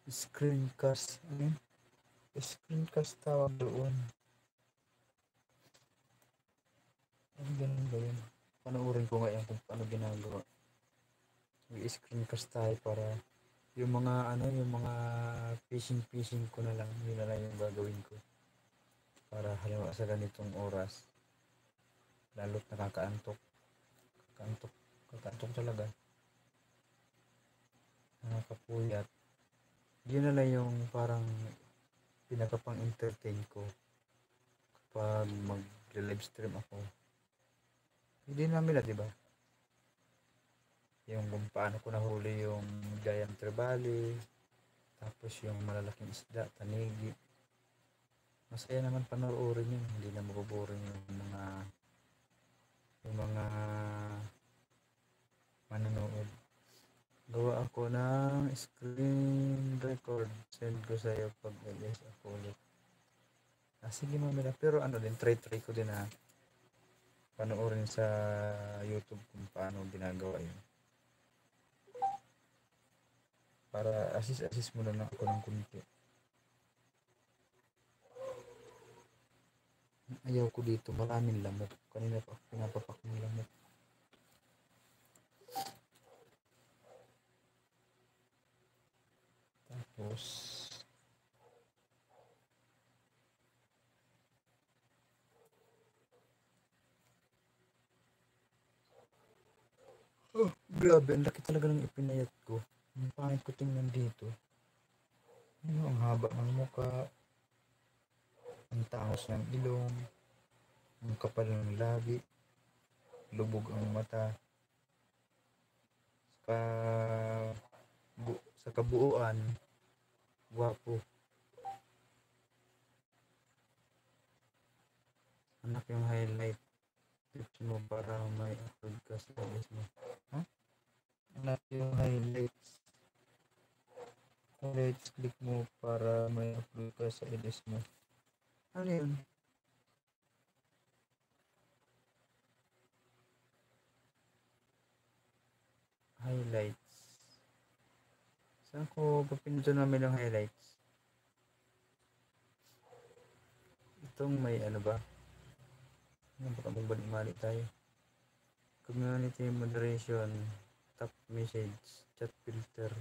Screencast. Ano yun? Screencast tawag doon. Ano ganun ba yun? Panoorin ko nga yan kung paano ginagawa. I-screencast tayo para yung mga yung mga fishing ko na lang, yun na lang yung gagawin ko. Para halimbawa sa ganitong oras, lalo't nakakaantok. Kakaantok talaga. Nakakapuyat. Yun na lang yung parang pinakapang entertain ko kapag mag-live stream ako. Hindi namin na, diba? Yung kung paano ko nahuli yung giant trevally, tapos yung malalaking isda, tanigi. Masaya naman panoorin yun, hindi na maboboring yung mga manonood. Gawa ako ng screen record, send ko sa iyo pag LS ako ulit. Sige mamila, pero din, try ko din na panoorin sa YouTube kung paano ginagawa yun. Para assist mo na lang ako ng kunti. Ayaw ko dito, maraming lamok. Kanina pa pinapapak ng lamok. Tapos grabe, ang laki talaga ng ipinayat ko. Ang pangit ko tingnan dito. Ang haba ng mukha, ang tangos ng ilong, ang kapal ng labi, lubog ang mata. Sa kabuuan, gwapo. Anak yung highlight. Tips mo para may upload ka sa LS mo. Anak yung highlights. Click mo para may upload ka sa LS mo. Ano yun? Highlights. Saan ko papindutin namin ng highlights? Itong may ba? Baka magbalik-mali tayo. Community moderation, top message, chat filter.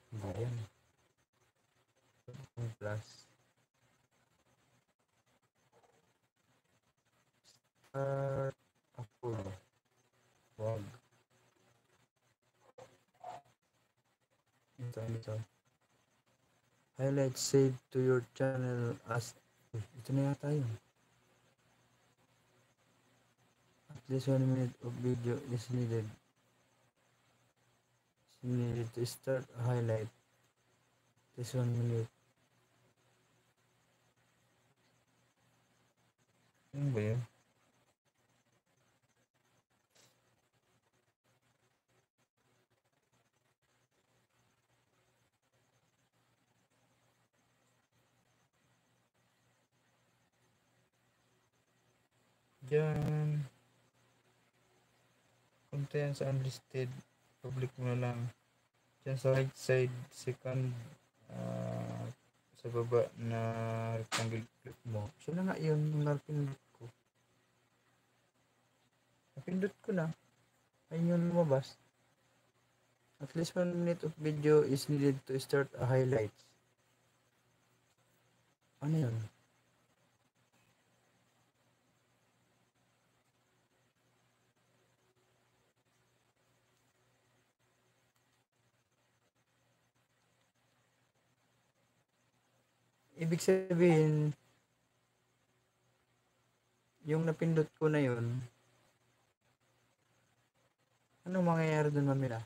Hindi yan. Plus. Start upload. Wag. Ito. Highlight save to your channel as ito na yata yun. At least 1 minute of video is needed. To start a highlight. This 1 minute. Ano ba yun? Diyan. Punta yan sa unlisted. Public mo na lang. Diyan sa right side, second sa baba na rectangle, click mo. Siya na nga yun, yung napindot ko. Napindot ko na. Ayun yung lumabas. At least 1 minute of video is needed to start a highlight. Ano yun? Ibig sabihin, yung napindot ko na yun, anong mangyayari dun, Mamila?